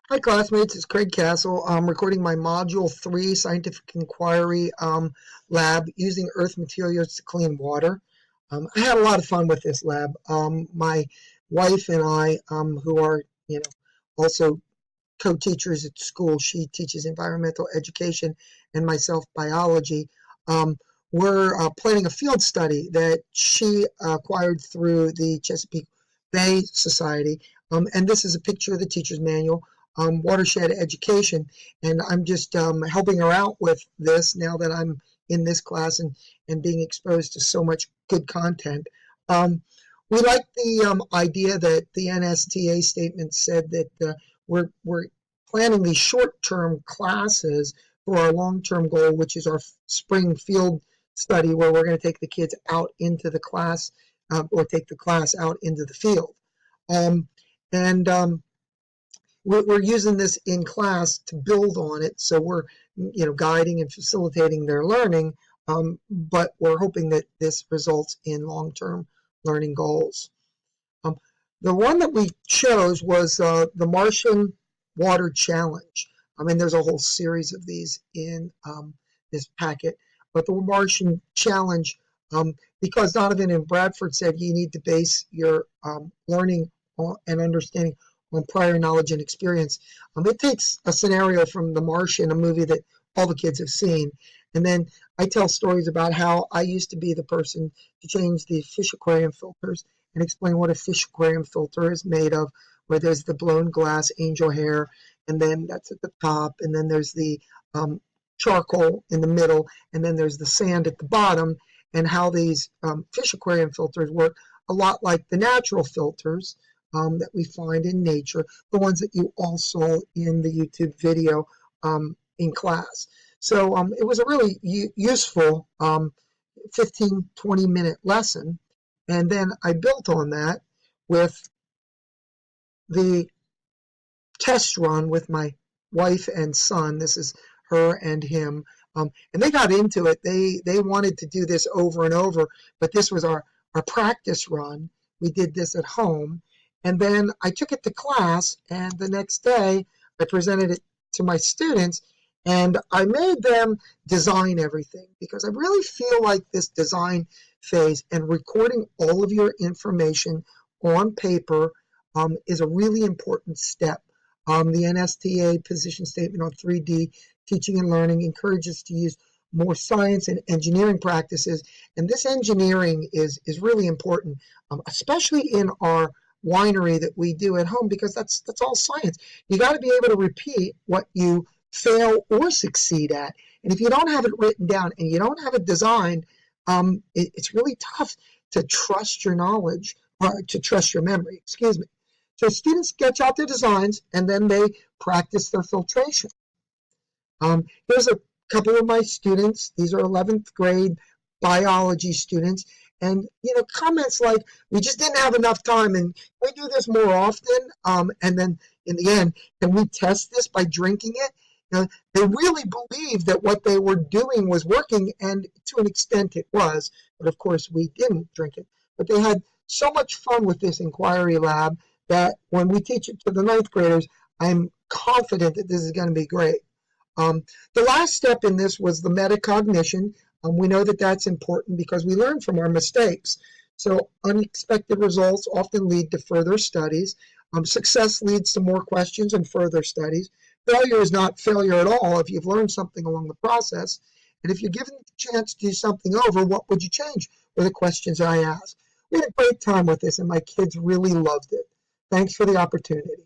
Hi, classmates. It's Craig Castle. I'm recording my Module 3 Scientific Inquiry lab using earth materials to clean water. I had a lot of fun with this lab. My wife and I, who are, also co-teachers at school, she teaches environmental education and myself biology. We're planning a field study that she acquired through the Chesapeake Bay Society. And this is a picture of the teacher's manual. Watershed education, and I'm just helping her out with this now that I'm in this class and being exposed to so much good content. We like the idea that the NSTA statement said that we're planning these short-term classes for our long-term goal, which is our spring field study, where we're going to take the kids out into the class or take the class out into the field. And we're using this in class to build on it, so we're guiding and facilitating their learning, but we're hoping that this results in long-term learning goals. The one that we chose was the Martian Water Challenge. I mean, there's a whole series of these in this packet, but the Martian Challenge, because Donovan and Bradford said you need to base your learning and understanding on prior knowledge and experience. It takes a scenario from The Martian, a movie that all the kids have seen, and then I tell stories about how I used to be the person to change the fish aquarium filters and explain what a fish aquarium filter is made of, where there's the blown glass angel hair, and then that's at the top, and then there's the charcoal in the middle, and then there's the sand at the bottom, and how these fish aquarium filters work a lot like the natural filters that we find in nature, the ones that you all saw in the YouTube video in class. So it was a really useful 15, 20-minute lesson. And then I built on that with the test run with my wife and son. This is her and him. And they got into it. They wanted to do this over and over, but this was our practice run. We did this at home. And then I took it to class, and the next day I presented it to my students, and I made them design everything, because I really feel like this design phase and recording all of your information on paper is a really important step. The NSTA position statement on 3D teaching and learning encourages to use more science and engineering practices, and this engineering is really important, especially in our winery that we do at home, because that's all science. You got to be able to repeat what you fail or succeed at, and if you don't have it written down and you don't have it designed, it's really tough to trust your knowledge, or to trust your memory, excuse me. So students sketch out their designs and then they practice their filtration. Here's a couple of my students. These are 11th grade biology students. And, comments like, we just didn't have enough time, and we do this more often. And then in the end, can we test this by drinking it? They really believed that what they were doing was working, and to an extent it was. But of course, we didn't drink it. But they had so much fun with this inquiry lab that when we teach it to the 9th graders, I'm confident that this is going to be great. The last step in this was the metacognition. We know that that's important because we learn from our mistakes. So unexpected results often lead to further studies. Success leads to more questions and further studies. Failure is not failure at all if you've learned something along the process. And if you're given the chance to do something over, what would you change? Were the questions I asked. We had a great time with this, and my kids really loved it. Thanks for the opportunity.